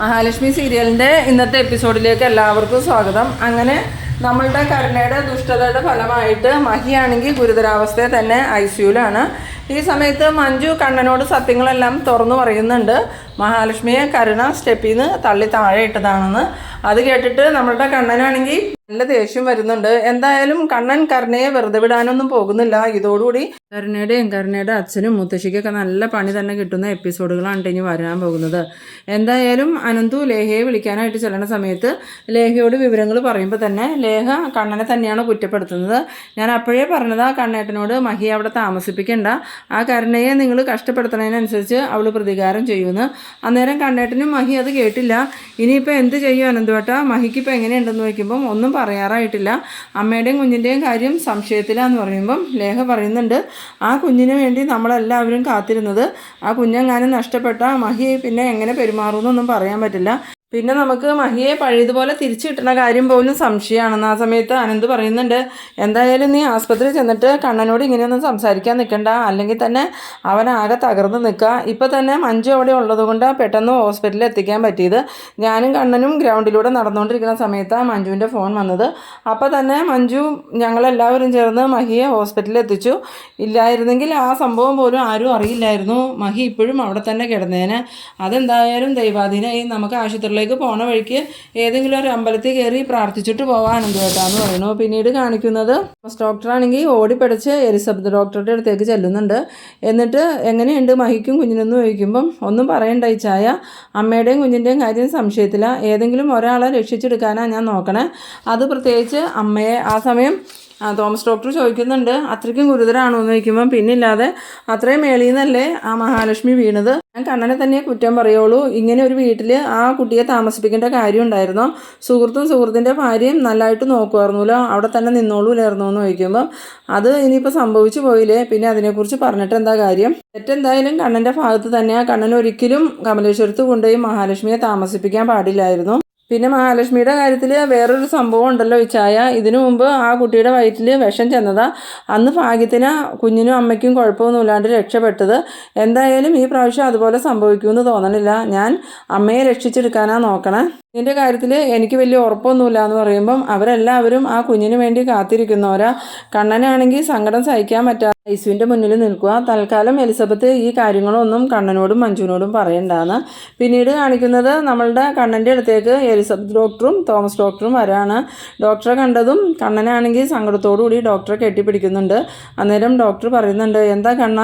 മഹാലക്ഷ്മി സീരിയലിൻ്റെ ഇന്നത്തെ എപ്പിസോഡിലേക്ക് എല്ലാവർക്കും സ്വാഗതം. അങ്ങനെ നമ്മളുടെ കരുണയുടെ ദുഷ്ടതയുടെ ഫലമായിട്ട് മഹിയാണെങ്കിൽ ഗുരുതരാവസ്ഥയെ തന്നെ ICUലാണ്. ഈ സമയത്ത് മഞ്ജു കണ്ണനോട് സത്യങ്ങളെല്ലാം തുറന്നു പറയുന്നുണ്ട്. മഹാലക്ഷ്മിയെ കരുണ സ്റ്റെപ്പിൽ നിന്ന് തള്ളി താഴെ ഇട്ടതാണെന്ന്. അത് കേട്ടിട്ട് നമ്മളുടെ കണ്ണനാണെങ്കിൽ നല്ല ദേഷ്യം വരുന്നുണ്ട്. എന്തായാലും കണ്ണൻ കരുണയെ വെറുതെ വിടാനൊന്നും പോകുന്നില്ല. ഇതോടുകൂടി കരുണയുടെ അച്ഛനും മുത്തശ്ശിക്കൊക്കെ നല്ല പണി തന്നെ കിട്ടുന്ന എപ്പിസോഡുകളാണ് ഇനി വരാൻ പോകുന്നത്. എന്തായാലും അനന്തു ലേഹയെ വിളിക്കാനായിട്ട് ചെല്ലുന്ന സമയത്ത് ലേഹയോട് വിവരങ്ങൾ പറയുമ്പോൾ തന്നെ ലേഹ കണ്ണനെ തന്നെയാണ് കുറ്റപ്പെടുത്തുന്നത്. ഞാൻ അപ്പോഴേ പറഞ്ഞതാ കണ്ണേട്ടനോട് മഹിയെ അവിടെ താമസിപ്പിക്കണ്ട, ആ കരുണയെ നിങ്ങൾ കഷ്ടപ്പെടുത്തുന്നതിനനുസരിച്ച് അവൾ പ്രതികാരം ചെയ്യുമെന്ന്. അന്നേരം കണ്ണേട്ടനും മഹി അത് കേട്ടില്ല. ഇനിയിപ്പോൾ എന്ത് ചെയ്യും അനന്തുവേട്ടാ, മഹിക്കിപ്പോൾ എങ്ങനെയുണ്ടെന്ന് ചോദിക്കുമ്പം ഒന്നും പറയാറായിട്ടില്ല. അമ്മയുടെയും കുഞ്ഞിൻ്റെയും കാര്യം സംശയത്തിലാന്ന് പറയുമ്പം ലേഖ പറയുന്നുണ്ട്, ആ കുഞ്ഞിന് വേണ്ടി നമ്മളെല്ലാവരും കാത്തിരുന്നത്, ആ കുഞ്ഞെങ്ങാനും നഷ്ടപ്പെട്ട മഹി പിന്നെ എങ്ങനെ പെരുമാറുമെന്നൊന്നും പറയാൻ പറ്റില്ല. പിന്നെ നമുക്ക് മഹിയെ പഴയതുപോലെ തിരിച്ചു കിട്ടുന്ന കാര്യം പോലും സംശയമാണെന്ന്. ആ സമയത്ത് അനന്ത് പറയുന്നുണ്ട്, എന്തായാലും നീ ആസ്പത്രിയിൽ ചെന്നിട്ട് കണ്ണനോട് ഇങ്ങനെയൊന്നും സംസാരിക്കാൻ നിൽക്കണ്ട, അല്ലെങ്കിൽ തന്നെ അവനാകെ തകർന്ന് നിൽക്കുക. ഇപ്പം തന്നെ മഞ്ജു അവിടെ ഉള്ളത് കൊണ്ട് പെട്ടെന്ന് ഹോസ്പിറ്റലിൽ എത്തിക്കാൻ പറ്റിയത്. ഞാനും കണ്ണനും ഗ്രൗണ്ടിലൂടെ നടന്നുകൊണ്ടിരിക്കുന്ന സമയത്താണ് മഞ്ജുവിൻ്റെ ഫോൺ വന്നത്. അപ്പോൾ തന്നെ മഞ്ജു ഞങ്ങളെല്ലാവരും ചേർന്ന് മഹിയെ ഹോസ്പിറ്റലിൽ എത്തിച്ചു. ഇല്ലായിരുന്നെങ്കിൽ ആ സംഭവം പോലും ആരും അറിയില്ലായിരുന്നു. മഹി ഇപ്പോഴും അവിടെ തന്നെ കിടന്നേനെ. അതെന്തായാലും ദൈവാധീനമായി. നമുക്ക് ആശുപത്രിയിലേക്ക് പോണ വഴിക്ക് ഏതെങ്കിലും ഒരു അമ്പലത്തിൽ കയറി പ്രാർത്ഥിച്ചിട്ട് പോകാനുണ്ട് കേട്ടാന്ന് പറയുന്നു. പിന്നീട് കാണിക്കുന്നത് ഡോക്ടറാണെങ്കിൽ ഓടിപ്പടച്ച് എലിസബത്ത് ഡോക്ടറുടെ അടുത്തേക്ക് ചെല്ലുന്നുണ്ട്. എന്നിട്ട് എങ്ങനെയുണ്ട് മഹിക്കും കുഞ്ഞിനെന്ന് ചോദിക്കുമ്പം ഒന്നും പറയണ്ട ഈ ചായ, അമ്മയുടെയും കുഞ്ഞിൻ്റെയും കാര്യം സംശയത്തില്ല, ഏതെങ്കിലും ഒരാളെ രക്ഷിച്ചെടുക്കാനാണ് ഞാൻ നോക്കണേ, അത് പ്രത്യേകിച്ച് അമ്മയെ. ആ സമയം തോമസ് ഡോക്ടർ ചോദിക്കുന്നുണ്ട്, അത്രയ്ക്കും ഗുരുതരാണോ എന്ന് ചോദിക്കുമ്പം പിന്നില്ലാതെ അത്രയും മേളിൽ നിന്നല്ലേ ആ മഹാലക്ഷ്മി വീണത്, ഞാൻ കണ്ണനെ തന്നെ കുറ്റം പറയുള്ളൂ, ഇങ്ങനെ ഒരു വീട്ടിൽ ആ കുട്ടിയെ താമസിപ്പിക്കേണ്ട കാര്യം ഉണ്ടായിരുന്നോ, സുഹൃത്തിൻ്റെ ഭാര്യയും നല്ലതായിട്ട് നോക്കുമായിരുന്നല്ലോ, അവിടെ തന്നെ നിന്നോളൂലായിരുന്നോ എന്ന് ചോദിക്കുമ്പം അത് ഇനിയിപ്പോൾ സംഭവിച്ചു പോയില്ലേ, പിന്നെ അതിനെക്കുറിച്ച് പറഞ്ഞിട്ട് എന്താ കാര്യം, തെറ്റെന്തായാലും കണ്ണൻ്റെ ഭാഗത്ത് തന്നെയാണ്. കണ്ണൻ ഒരിക്കലും കമലേശ്വരത്ത് കൊണ്ടുപോയി മഹാലക്ഷ്മിയെ താമസിപ്പിക്കാൻ പാടില്ലായിരുന്നു. പിന്നെ മഹാലക്ഷ്മിയുടെ കാര്യത്തിൽ വേറൊരു സംഭവം ഉണ്ടല്ലോ ഇച്ചായ, ഇതിനു മുമ്പ് ആ കുട്ടിയുടെ വയറ്റിൽ വിഷം ചെന്നതാ. അന്ന് ഭാഗ്യത്തിന് കുഞ്ഞിനും അമ്മയ്ക്കും കുഴപ്പമൊന്നുമില്ലാണ്ട് രക്ഷപ്പെട്ടത്. എന്തായാലും ഈ പ്രാവശ്യം അതുപോലെ സംഭവിക്കുമെന്ന് തോന്നണില്ല. ഞാൻ അമ്മയെ രക്ഷിച്ചെടുക്കാനാണ് നോക്കണേ. ഇതിൻ്റെ കാര്യത്തിൽ എനിക്ക് വലിയ ഉറപ്പൊന്നുമില്ല എന്ന് പറയുമ്പം അവരെല്ലാവരും ആ കുഞ്ഞിന് വേണ്ടി കാത്തിരിക്കുന്നവരാ. കണ്ണനാണെങ്കിൽ സങ്കടം സഹിക്കാൻ പറ്റാതെ ഐസുവിൻ്റെ മുന്നിൽ നിൽക്കുക. തൽക്കാലം എലിസബത്ത് ഈ കാര്യങ്ങളൊന്നും കണ്ണനോടും മഞ്ജുവിനോടും പറയണ്ടാന്ന്. പിന്നീട് കാണിക്കുന്നത് നമ്മളുടെ കണ്ണൻ്റെ അടുത്തേക്ക് എലിസബത്ത് ഡോക്ടറും തോമസ് ഡോക്ടറും വരാണ്. ഡോക്ടറെ കണ്ടതും കണ്ണനാണെങ്കിൽ സങ്കടത്തോടുകൂടി ഡോക്ടറെ കെട്ടിപ്പിടിക്കുന്നുണ്ട്. അന്നേരം ഡോക്ടർ പറയുന്നുണ്ട്, എന്താ കണ്ണ,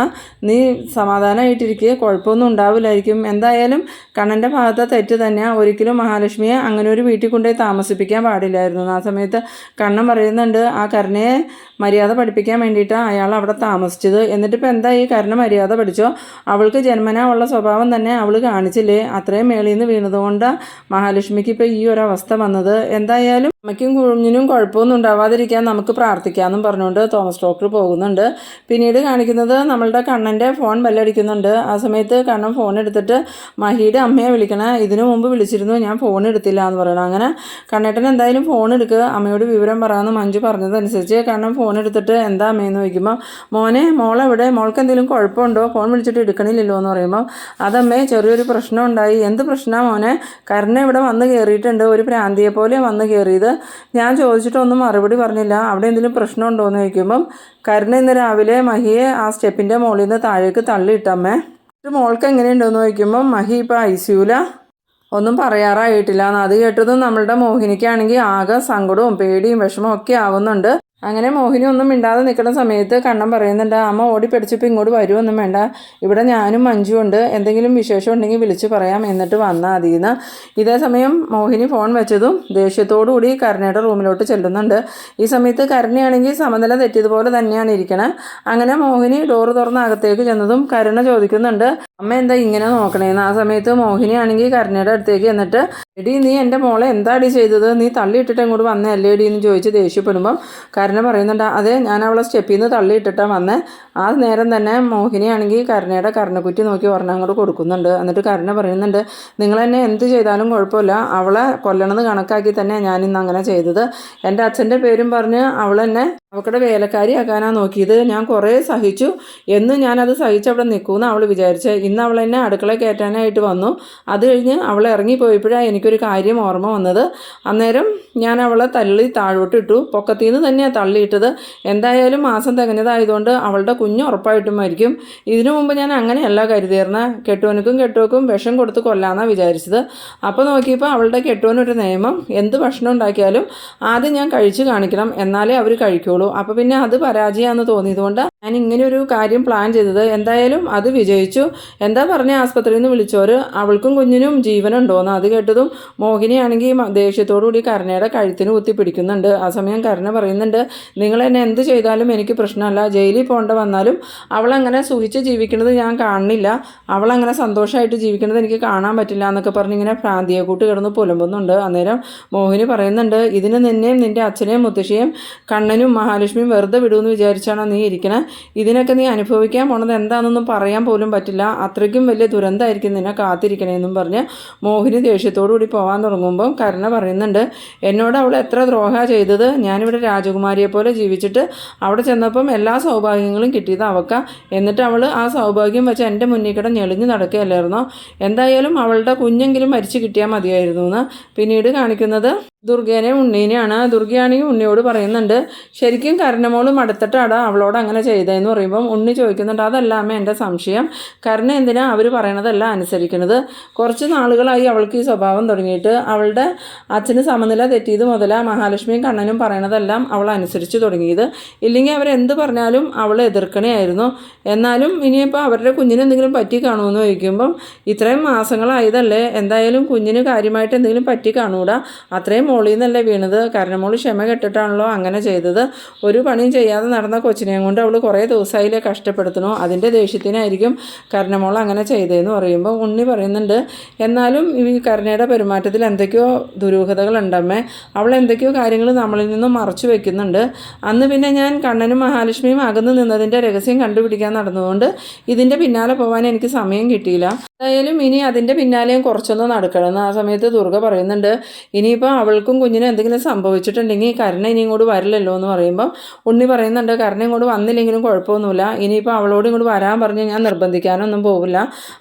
നീ സമാധാനമായിട്ടിരിക്കുക, കുഴപ്പമൊന്നും ഉണ്ടാവില്ലായിരിക്കും. എന്തായാലും കണ്ണൻ്റെ ഭാഗത്തെ തെറ്റ് തന്നെയാണ്. ഒരിക്കലും മഹാലക്ഷ്മിയെ അങ്ങനെ ഒരു വീട്ടിൽ കൊണ്ടുപോയി താമസിപ്പിക്കാൻ പാടില്ലായിരുന്നു. ആ സമയത്ത് കണ്ണൻ പറയുന്നുണ്ട്, ആ കരുണയെ മര്യാദ പഠിപ്പിക്കാൻ വേണ്ടിയിട്ടാണ് അയാൾ അവിടെ താമസിച്ചത്. എന്നിട്ടിപ്പോൾ എന്താ, ഈ കരുണ മര്യാദ പഠിച്ചോ, അവൾക്ക് ജന്മനാ ഉള്ള സ്വഭാവം തന്നെ അവൾ കാണിച്ചില്ലേ, അത്രയും മേളിൽ നിന്ന് വീണതുകൊണ്ടാണ് മഹാലക്ഷ്മിക്ക് ഇപ്പോൾ ഈ ഒരു അവസ്ഥ വന്നത്. എന്തായാലും അമ്മയ്ക്കും കുഞ്ഞിനും കുഴപ്പമൊന്നും ഉണ്ടാവാതിരിക്കാൻ നമുക്ക് പ്രാർത്ഥിക്കാമെന്നും പറഞ്ഞുകൊണ്ട് തോമസ് ഡോക്ടർ പോകുന്നുണ്ട്. പിന്നീട് കാണിക്കുന്നത് നമ്മളുടെ കണ്ണൻ്റെ ഫോൺ ബെല്ലടിക്കുന്നുണ്ട്. ആ സമയത്ത് കണ്ണൻ ഫോൺ എടുത്തിട്ട് മഹിയുടെ അമ്മയെ വിളിക്കണേ, ഇതിനു മുമ്പ് വിളിച്ചിരുന്നു, ഞാൻ ഫോൺ എടുത്തില്ല എന്ന് പറയണം. അങ്ങനെ കണ്ണേട്ടൻ എന്തായാലും ഫോൺ എടുക്കുക, അമ്മയോട് വിവരം പറയാമെന്ന് മഞ്ജു പറഞ്ഞതനുസരിച്ച് കണ്ണൻ ഫോൺ എടുത്തിട്ട് എന്താ അമ്മയെന്ന് ചോദിക്കുമ്പോൾ, മോനെ മോളെവിടെ, മോൾക്ക് എന്തെങ്കിലും കുഴപ്പമുണ്ടോ, ഫോൺ വിളിച്ചിട്ട് എടുക്കണില്ലല്ലോ എന്ന് പറയുമ്പോൾ, അതമ്മേ ചെറിയൊരു പ്രശ്നം ഉണ്ടായി. എന്ത് പ്രശ്നമാണ് മോനെ, കരുണ ഇവിടെ വന്ന് കയറിയിട്ടുണ്ട്, ഒരു പ്രാന്തിയെ പോലെ വന്ന് കയറിയത്, ഞാൻ ചോദിച്ചിട്ടൊന്നും മറുപടി പറഞ്ഞില്ല, അവിടെ എന്തെങ്കിലും പ്രശ്നമുണ്ടോ എന്ന് ചോദിക്കുമ്പം, കരുണ ഇന്ന് രാവിലെ മഹിയെ ആ സ്റ്റെപ്പിൻ്റെ മുകളിൽ നിന്ന് താഴേക്ക് തള്ളിയിട്ടമ്മേ, മോൾക്ക് എങ്ങനെയുണ്ടോയെന്ന് ചോദിക്കുമ്പം മഹി ഇപ്പോൾ ICUല, ഒന്നും പറയാറായിട്ടില്ല. അത് കേട്ടതും നമ്മളുടെ മോഹിനിക്കാണെങ്കിൽ ആകെ സങ്കടവും പേടിയും വിഷമവും ഒക്കെ ആവുന്നുണ്ട്. അങ്ങനെ മോഹിനി ഒന്നും മിണ്ടാതെ നിൽക്കുന്ന സമയത്ത് കണ്ണൻ പറയുന്നുണ്ട്, അമ്മ ഓടിപ്പിടിച്ചപ്പോൾ ഇങ്ങോട്ട് വരുമൊന്നും വേണ്ട, ഇവിടെ ഞാനും മഞ്ജു ഉണ്ട്, എന്തെങ്കിലും വിശേഷം ഉണ്ടെങ്കിൽ വിളിച്ച് പറയാം, എന്നിട്ട് വന്നാൽ മതിയെന്ന്. ഇതേ സമയം മോഹിനി ഫോൺ വെച്ചതും ദേഷ്യത്തോടുകൂടി കരുണയുടെ റൂമിലോട്ട് ചെല്ലുന്നുണ്ട്. ഈ സമയത്ത് കരുണയാണെങ്കിൽ സമനില തെറ്റിയതുപോലെ തന്നെയാണ് ഇരിക്കണേ. അങ്ങനെ മോഹിനി ഡോറ് തുറന്ന് അകത്തേക്ക് ചെന്നതും കരുണ ചോദിക്കുന്നുണ്ട്, അമ്മ എന്താ ഇങ്ങനെ നോക്കണേന്ന്. ആ സമയത്ത് മോഹിനിയാണെങ്കിൽ കരുണയുടെ അടുത്തേക്ക് എന്നിട്ട്, എടി നീ എൻ്റെ മോളെ എന്താടി ചെയ്തത്, നീ തള്ളിയിട്ടിട്ട് ഇങ്ങോട്ട് വന്നല്ലേ എടി എന്ന് ചോദിച്ച് ദേഷ്യപ്പെടുമ്പം കരുണ പറയുന്നുണ്ട്, അതെ ഞാൻ അവളെ സ്റ്റെപ്പിൽ നിന്ന് തള്ളിയിട്ടിട്ടാണ് വന്നേ. ആ നേരം തന്നെ മോഹിനിയാണെങ്കിൽ കരുണയുടെ കരുണക്കുറ്റി നോക്കി ഒരെണ്ണം അങ്ങോട്ട് കൊടുക്കുന്നുണ്ട്. എന്നിട്ട് കരുണ പറയുന്നുണ്ട്, നിങ്ങൾ എന്നെ എന്ത് ചെയ്താലും കുഴപ്പമില്ല, അവളെ കൊല്ലണമെന്ന് കണക്കാക്കി തന്നെ ഞാൻ ഇന്ന് അങ്ങനെ ചെയ്തത്, എൻ്റെ അച്ഛൻ്റെ പേരും പറഞ്ഞ് അവളെന്നെ അവക്കടെ വേലക്കാരിയാക്കാനാണ് നോക്കിയത്. ഞാൻ കുറേ സഹിച്ചു. എന്നും ഞാനത് സഹിച്ചവിടെ നിൽക്കുമെന്ന് അവൾ വിചാരിച്ചത്. ഇന്ന് അവൾ എന്നെ അടുക്കള കയറ്റാനായിട്ട് വന്നു. അത് കഴിഞ്ഞ് അവൾ ഇറങ്ങിപ്പോയപ്പോഴാണ് എനിക്കൊരു കാര്യം ഓർമ്മ വന്നത്. അന്നേരം ഞാൻ അവളെ തള്ളി താഴോട്ടിട്ടു. പൊക്കത്തിൽ നിന്ന് തന്നെയാണ് തള്ളിയിട്ടത്. എന്തായാലും മാസം തികഞ്ഞതായതുകൊണ്ട് അവളുടെ കുഞ്ഞ് ഉറപ്പായിട്ടും മരിക്കും. ഇതിനു മുമ്പ് ഞാൻ അങ്ങനെയല്ല കരുതിയിരുന്നത്. കെട്ടുവനും വിഷം കൊടുത്ത് കൊല്ലാന്നാണ് വിചാരിച്ചത്. അപ്പോൾ നോക്കിയപ്പോൾ അവളുടെ കെട്ടുവനൊരു നിയമം, എന്ത് ഭക്ഷണം ഉണ്ടാക്കിയാലും ആദ്യം ഞാൻ കഴിച്ചു കാണിക്കണം, എന്നാലേ അവർ കഴിക്കുള്ളൂ. അപ്പോൾ പിന്നെ അത് പരാജയമാണെന്ന് തോന്നിയതുകൊണ്ട് ഞാൻ ഇങ്ങനെ ഒരു കാര്യം പ്ലാൻ ചെയ്തത്. എന്തായാലും അത് വിജയിച്ചു. എന്താ പറഞ്ഞ ആസ്പത്രിയിൽ നിന്ന് വിളിച്ചവർ അവൾക്കും കുഞ്ഞിനും ജീവനുണ്ടോയെന്ന്. അത് കേട്ടതും മോഹിനിയാണെങ്കിൽ ദേഷ്യത്തോടുകൂടി കരുണയുടെ കഴുത്തിന് കുത്തി പിടിക്കുന്നുണ്ട്. ആ സമയം കരുണ പറയുന്നുണ്ട്, നിങ്ങൾ എന്നെ എന്ത് ചെയ്താലും എനിക്ക് പ്രശ്നമല്ല, ജയിലിൽ പോകേണ്ട വന്നാലും അവളങ്ങനെ സുഖിച്ച് ജീവിക്കുന്നത് ഞാൻ കാണുന്നില്ല, അവളങ്ങനെ സന്തോഷമായിട്ട് ജീവിക്കുന്നത് എനിക്ക് കാണാൻ പറ്റില്ല എന്നൊക്കെ പറഞ്ഞ് ഇങ്ങനെ ഭ്രാന്തിയെ കൂട്ട് കിടന്ന് പുലമ്പുന്നുണ്ട്. അന്നേരം മോഹിനി പറയുന്നുണ്ട്, ഇതിന് നിന്നെയും നിൻ്റെ അച്ഛനെയും മുത്തശ്ശിയും കണ്ണനും മഹാലക്ഷ്മിയും വെറുതെ വിടുമെന്ന് വിചാരിച്ചാണ് നീ ഇരിക്കണേ. ഇതിനൊക്കെ നീ അനുഭവിക്കാൻ പോണത് എന്താണെന്നൊന്നും പറയാൻ പോലും പറ്റില്ല. അത്രയ്ക്കും വലിയ ദുരന്തമായിരിക്കും നിന്നെ കാത്തിരിക്കണേന്നും പറഞ്ഞ് മോഹിനി ദേഷ്യത്തോടു കൂടി പോകാൻ തുടങ്ങുമ്പം കരുണ പറയുന്നുണ്ട്, എന്നോട് അവൾ എത്ര ദ്രോഹ ചെയ്തത്. ഞാനിവിടെ രാജകുമാരിയെ പോലെ ജീവിച്ചിട്ട് അവിടെ ചെന്നപ്പം എല്ലാ സൗഭാഗ്യങ്ങളും കിട്ടിയത് അവക്ക. എന്നിട്ട് അവൾ ആ സൗഭാഗ്യം വെച്ച് എൻ്റെ മുന്നിൽ കിടന്ന് ഞെളിഞ്ഞ് നടക്കുകയല്ലായിരുന്നോ. എന്തായാലും അവളുടെ കുഞ്ഞെങ്കിലും മരിച്ചു കിട്ടിയാൽ മതിയായിരുന്നു എന്ന്. പിന്നീട് കാണിക്കുന്നത് ദുർഗേനെ ഉണ്ണീനെയാണ്. ദുർഗയാണെങ്കിൽ ഉണ്ണിയോട് പറയുന്നുണ്ട്, ശരിക്കും കരുണമോള് മടുത്തിട്ടാണ് അവളോട് അങ്ങനെ ചെയ്തതെന്ന് പറയുമ്പം ഉണ്ണി ചോദിക്കുന്നുണ്ട്, അതല്ല അമ്മ എൻ്റെ സംശയം, കരുണ എന്തിനാ അവർ പറയണതല്ല അനുസരിക്കുന്നത്. കുറച്ച് നാളുകളായി അവൾക്ക് ഈ സ്വഭാവം തുടങ്ങിയിട്ട്. അവളുടെ അച്ഛന് സമനില തെറ്റിയത് മുതലാണ് മഹാലക്ഷ്മിയും കണ്ണനും പറയണതെല്ലാം അവൾ അനുസരിച്ച് തുടങ്ങിയത്. ഇല്ലെങ്കിൽ അവരെന്ത് പറഞ്ഞാലും അവൾ എതിർക്കണയായിരുന്നു. എന്നാലും ഇനിയിപ്പോൾ അവരുടെ കുഞ്ഞിന് എന്തെങ്കിലും പറ്റി കാണുമെന്ന് ചോദിക്കുമ്പം ഇത്രയും മാസങ്ങളായതല്ലേ, എന്തായാലും കുഞ്ഞിന് കാര്യമായിട്ട് എന്തെങ്കിലും പറ്റി കാണൂടാ, അത്രയും മോളിൽ നിന്നല്ലേ വീണത്. കാരണം മോള് ക്ഷമ കെട്ടിട്ടാണല്ലോ അങ്ങനെ ചെയ്തത്. ഒരു പണിയും ചെയ്യാതെ നടന്ന കൊച്ചിനെയും കൊണ്ട് അവൾ കുറേ ദിവസമായില്ലേ കഷ്ടപ്പെടുത്തണോ, അതിൻ്റെ ദേഷ്യത്തിനായിരിക്കും കരുണമോൾ അങ്ങനെ ചെയ്തതെന്ന് പറയുമ്പോൾ ഉണ്ണി പറയുന്നുണ്ട്, എന്നാലും ഈ കരുണയുടെ പെരുമാറ്റത്തിൽ എന്തൊക്കെയോ ദുരൂഹതകളുണ്ടമ്മേ, അവൾ എന്തൊക്കെയോ കാര്യങ്ങൾ നമ്മളിൽ നിന്നും മറച്ചു വെക്കുന്നുണ്ട്. അന്ന് പിന്നെ ഞാൻ കണ്ണനും മഹാലക്ഷ്മിയും അകന്ന് നിന്നതിൻ്റെ രഹസ്യം കണ്ടുപിടിക്കാൻ നടന്നതുകൊണ്ട് ഇതിൻ്റെ പിന്നാലെ പോകാൻ എനിക്ക് സമയം കിട്ടിയില്ല. എന്തായാലും ഇനി അതിൻ്റെ പിന്നാലെയും കുറച്ചൊന്ന് നടക്കണം. ആ സമയത്ത് ദുർഗ പറയുന്നുണ്ട്, ഇനിയിപ്പോൾ അവൾക്കും കുഞ്ഞിനും എന്തെങ്കിലും സംഭവിച്ചിട്ടുണ്ടെങ്കിൽ കരുണ ഇനി ഇങ്ങോട്ട് വരില്ലല്ലോ എന്ന് പറയുമ്പം ഉണ്ണി പറയുന്നുണ്ട്, കരുണ ഇങ്ങോട്ട് വന്നില്ലെങ്കിലും കുഴപ്പമൊന്നുമില്ല, ഇനിയിപ്പോൾ അവളോട് ഇങ്ങോട്ട് വരാൻ പറഞ്ഞ് ഞാൻ നിർബന്ധിക്കാനൊന്നും പോവില്ല,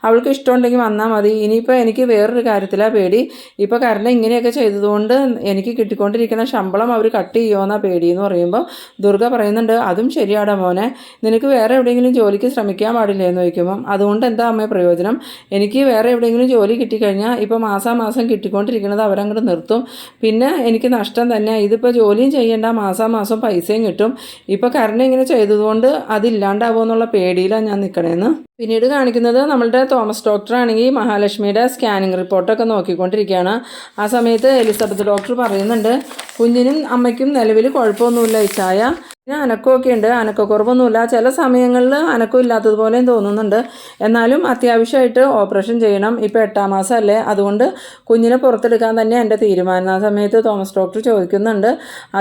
അവൾക്ക് ഇഷ്ടമുണ്ടെങ്കിൽ വന്നാൽ മതി. ഇനിയിപ്പോൾ എനിക്ക് വേറൊരു കാര്യത്തിലാണ് പേടി, ഇപ്പോൾ കരുണ ഇങ്ങനെയൊക്കെ ചെയ്തതുകൊണ്ട് എനിക്ക് കിട്ടിക്കൊണ്ടിരിക്കുന്ന ശമ്പളം അവർ കട്ട് ചെയ്യുമെന്നാണ് പേടി എന്ന് പറയുമ്പോൾ ദുർഗ പറയുന്നുണ്ട്, അതും ശരിയാടാ മോനെ, നിനക്ക് വേറെ എവിടെയെങ്കിലും ജോലിക്ക് ശ്രമിക്കാൻ പാടില്ലേ എന്ന് ചോദിക്കുമ്പം അതുകൊണ്ട് എന്താ അമ്മേ പ്രയോജനം, എനിക്ക് വേറെ എവിടെയെങ്കിലും ജോലി കിട്ടിക്കഴിഞ്ഞാൽ ഇപ്പോൾ മാസാമാസം കിട്ടിക്കൊണ്ടിരിക്കുന്നത് അവരങ്ങോട്ട് നിർത്തും, പിന്നെ എനിക്ക് നഷ്ടം തന്നെ. ഇതിപ്പോൾ ജോലിയും ചെയ്യേണ്ട, മാസാമാസം പൈസയും കിട്ടും. ഇപ്പോൾ കരുണ ഇങ്ങനെ ചെയ്തതുകൊണ്ട് അതില്ലാണ്ടാവുമെന്നുള്ള പേടിയിലാണ് ഞാൻ നിൽക്കണേന്ന്. പിന്നീട് കാണിക്കുന്നത് നമ്മളുടെ തോമസ് ഡോക്ടറാണെങ്കിൽ മഹാലക്ഷ്മിയുടെ സ്കാനിങ് റിപ്പോർട്ടൊക്കെ നോക്കിക്കൊണ്ടിരിക്കുകയാണ്. ആ സമയത്ത് എലിസബത്ത് ഡോക്ടർ പറയുന്നുണ്ട്, കുഞ്ഞിനും അമ്മയ്ക്കും നിലവിൽ കുഴപ്പമൊന്നുമില്ല ഇച്ചായ, പിന്നെ അനക്കമൊക്കെ ഉണ്ട്, അനക്കക്കുറവൊന്നുമില്ല, ചില സമയങ്ങളിൽ അനക്കം ഇല്ലാത്തതുപോലെയും തോന്നുന്നുണ്ട്, എന്നാലും അത്യാവശ്യമായിട്ട് ഓപ്പറേഷൻ ചെയ്യണം, ഇപ്പോൾ 8ാം മാസമല്ലേ, അതുകൊണ്ട് കുഞ്ഞിനെ പുറത്തെടുക്കാൻ തന്നെ എൻ്റെ തീരുമാനം. ആ സമയത്ത് തോമസ് ഡോക്ടർ ചോദിക്കുന്നുണ്ട്,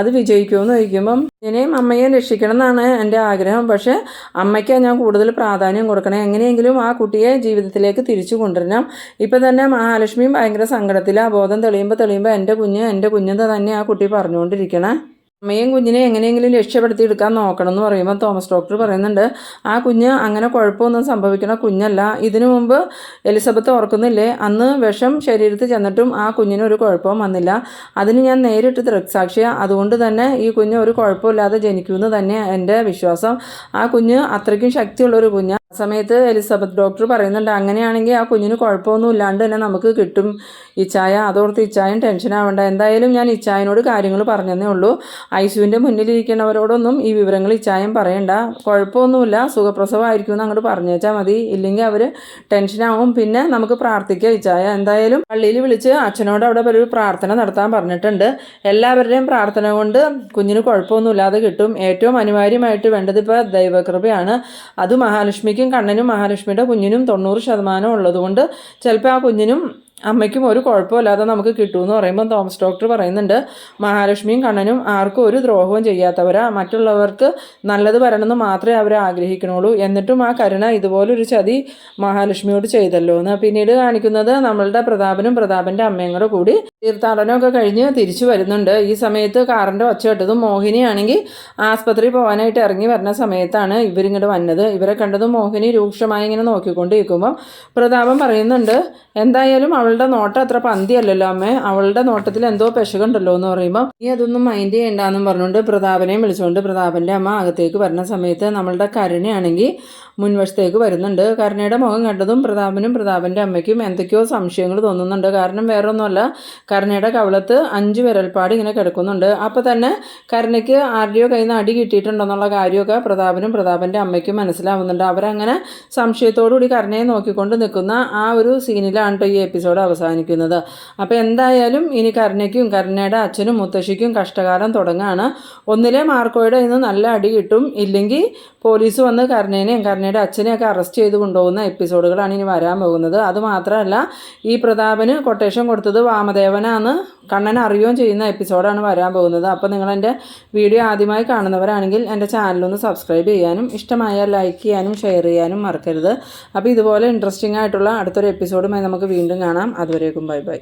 അത് വിജയിക്കുമെന്ന് ചോദിക്കുമ്പം കുഞ്ഞിനെയും അമ്മയെയും രക്ഷിക്കണം എന്നാണ് എൻ്റെ ആഗ്രഹം, പക്ഷേ അമ്മയ്ക്കാണ് ഞാൻ കൂടുതൽ പ്രാധാന്യം കൊടുക്കണം, എങ്ങനെയെങ്കിലും ആ കുട്ടിയെ ജീവിതത്തിലേക്ക് തിരിച്ചു കൊണ്ടുവരണം. ഇപ്പം തന്നെ മഹാലക്ഷ്മിയും ഭയങ്കര സങ്കടത്തിലാണ്, ബോധം തെളിയുമ്പോൾ എൻ്റെ കുഞ്ഞെന്ന് തന്നെ ആ കുട്ടി പറഞ്ഞുകൊണ്ടിരിക്കണേ. അമ്മയും കുഞ്ഞിനെ എങ്ങനെയെങ്കിലും രക്ഷപ്പെടുത്തി എടുക്കാൻ നോക്കണം എന്ന് പറയുമ്പോൾ തോമസ് ഡോക്ടർ പറയുന്നുണ്ട്, ആ കുഞ്ഞ് അങ്ങനെ കുഴപ്പമൊന്നും സംഭവിക്കണ കുഞ്ഞല്ല. ഇതിനു മുമ്പ് എലിസബത്ത് ഓർക്കുന്നില്ലേ, അന്ന് വിഷം ശരീരത്തിൽ ചെന്നിട്ടും ആ കുഞ്ഞിന് ഒരു കുഴപ്പവും വന്നില്ല, അതിന് ഞാൻ നേരിട്ട് ദൃക്സാക്ഷിയാണ്, അതുകൊണ്ട് തന്നെ ഈ കുഞ്ഞ് ഒരു കുഴപ്പമില്ലാതെ ജനിക്കുമെന്ന് തന്നെ എൻ്റെ വിശ്വാസം. ആ കുഞ്ഞ് അത്രയ്ക്കും ശക്തിയുള്ളൊരു കുഞ്ഞാണ്. ആ സമയത്ത് എലിസബത്ത് ഡോക്ടർ പറയുന്നുണ്ട്, അങ്ങനെയാണെങ്കിൽ ആ കുഞ്ഞിന് കുഴപ്പമൊന്നും ഇല്ലാണ്ട് തന്നെ നമുക്ക് കിട്ടും ഇച്ചായ, അതോർത്ത് ഇച്ചായും ടെൻഷൻ ആവേണ്ട. എന്തായാലും ഞാൻ ഇച്ചായനോട് കാര്യങ്ങൾ പറഞ്ഞതേ ഉള്ളൂ, ഐസിയുവിൻ്റെ മുന്നിലിരിക്കുന്നവരോടൊന്നും ഈ വിവരങ്ങൾ ഇച്ചായം പറയണ്ട, കുഴപ്പമൊന്നുമില്ല, സുഖപ്രസവമായിരിക്കും എന്ന് അങ്ങോട്ട് പറഞ്ഞേച്ചാൽ മതി, ഇല്ലെങ്കിൽ അവർ ടെൻഷനാവും, പിന്നെ നമുക്ക് പ്രാർത്ഥിക്കാം ഇച്ചായ. എന്തായാലും പള്ളിയിൽ വിളിച്ച് അച്ഛനോട് അവിടെ ഒരു പ്രാർത്ഥന നടത്താൻ പറഞ്ഞിട്ടുണ്ട്. എല്ലാവരുടെയും പ്രാർത്ഥന കൊണ്ട് കുഞ്ഞിന് കുഴപ്പമൊന്നുമില്ലാതെ കിട്ടും. ഏറ്റവും അനിവാര്യമായിട്ട് വേണ്ടത് ഇപ്പോൾ ദൈവകൃപയാണ്. അത് മഹാലക്ഷ്മിക്കും കണ്ണനും മഹാലക്ഷ്മിയുടെ കുഞ്ഞിനും 90% ഉള്ളതുകൊണ്ട് ചിലപ്പോൾ ആ കുഞ്ഞിനും അമ്മയ്ക്കും ഒരു കുഴപ്പമില്ലാതെ നമുക്ക് കിട്ടുമെന്ന് പറയുമ്പോൾ തോമസ് ഡോക്ടർ പറയുന്നുണ്ട്, മഹാലക്ഷ്മിയും കണ്ണനും ആർക്കും ഒരു ദ്രോഹവും ചെയ്യാത്തവരാ, മറ്റുള്ളവർക്ക് നല്ലത് വരണമെന്ന് മാത്രമേ അവർ ആഗ്രഹിക്കണുള്ളൂ, എന്നിട്ടും ആ കരുണ ഇതുപോലൊരു ചതി മഹാലക്ഷ്മിയോട് ചെയ്തല്ലോ എന്ന്. പിന്നീട് കാണിക്കുന്നത് നമ്മളുടെ പ്രതാപനും പ്രതാപൻ്റെ അമ്മയും കൂടെ കൂടി തീർത്ഥാടനമൊക്കെ കഴിഞ്ഞ് തിരിച്ചു വരുന്നുണ്ട്. ഈ സമയത്ത് കാറിൻ്റെ ഒച്ച കേട്ടതും മോഹിനിയാണെങ്കിൽ ആസ്പത്രി പോകാനായിട്ട് ഇറങ്ങി വരുന്ന സമയത്താണ് ഇവരിങ്ങോട്ട് വന്നത്. ഇവരെ കണ്ടതും മോഹിനി രൂക്ഷമായി ഇങ്ങനെ നോക്കിക്കൊണ്ടിരിക്കുമ്പോൾ പ്രതാപൻ പറയുന്നുണ്ട്, എന്തായാലും അവളുടെ നോട്ടം അത്ര പന്തിയല്ലല്ലോ അമ്മേ, അവളുടെ നോട്ടത്തിൽ എന്തോ പെശകുണ്ടല്ലോ എന്ന് പറയുമ്പോൾ നീ അതൊന്നും മൈൻഡ് ചെയ്യണ്ടെന്നും പറഞ്ഞുകൊണ്ട് പ്രതാപനെയും വിളിച്ചുകൊണ്ട് പ്രതാപൻ്റെ അമ്മ അകത്തേക്ക് വരുന്ന സമയത്ത് നമ്മളുടെ കരുണയാണെങ്കിൽ മുൻവശത്തേക്ക് വരുന്നുണ്ട്. കരുണയുടെ മുഖം കണ്ടതും പ്രതാപനും പ്രതാപൻ്റെ അമ്മയ്ക്കും എന്തൊക്കെയോ സംശയങ്ങൾ തോന്നുന്നുണ്ട്. കാരണം വേറൊന്നുമല്ല, കരുണയുടെ കവളത്ത് 5 വിരൽപ്പാട് ഇങ്ങനെ കിടക്കുന്നുണ്ട്. അപ്പോൾ തന്നെ കരുണയ്ക്ക് ആരുടെയോ കയ്യിൽ നിന്ന് അടി കിട്ടിയിട്ടുണ്ടെന്നുള്ള കാര്യമൊക്കെ പ്രതാപനും പ്രതാപൻ്റെ അമ്മയ്ക്കും മനസ്സിലാവുന്നുണ്ട്. അവരങ്ങനെ സംശയത്തോടുകൂടി കരുണയെ നോക്കിക്കൊണ്ട് നിൽക്കുന്ന ആ ഒരു സീനിലാണ് ഈ എപ്പിസോഡ് അവസാനിക്കുന്നത്. അപ്പോൾ എന്തായാലും ഇനി കരുണയ്ക്കും കരുണയുടെ അച്ഛനും മുത്തശ്ശിക്കും കഷ്ടകാലം തുടങ്ങുകയാണ്. ഒന്നിലെ മാർക്കോയുടെ ഇന്ന് നല്ല അടി കിട്ടും, ഇല്ലെങ്കിൽ പോലീസ് വന്ന് കരുണേനെയും കരുണയുടെ അച്ഛനെയൊക്കെ അറസ്റ്റ് ചെയ്ത് കൊണ്ടുപോകുന്ന എപ്പിസോഡുകളാണ് ഇനി വരാൻ പോകുന്നത്. അതുമാത്രമല്ല, ഈ പ്രതാപന് കൊട്ടേഷൻ കൊടുത്തത് വാമദേവനാന്ന് കണ്ണൻ അറിയുകയും ചെയ്യുന്ന എപ്പിസോഡാണ് വരാൻ പോകുന്നത്. അപ്പോൾ നിങ്ങളെൻ്റെ വീഡിയോ ആദ്യമായി കാണുന്നവരാണെങ്കിൽ എൻ്റെ ചാനലൊന്ന് സബ്സ്ക്രൈബ് ചെയ്യാനും ഇഷ്ടമായാൽ ലൈക്ക് ചെയ്യാനും ഷെയർ ചെയ്യാനും മറക്കരുത്. അപ്പോൾ ഇതുപോലെ ഇൻട്രസ്റ്റിംഗ് ആയിട്ടുള്ള അടുത്തൊരു എപ്പിസോഡുമായി നമുക്ക് വീണ്ടും കാണാം. അതുവരേക്കും ബൈ ബൈ.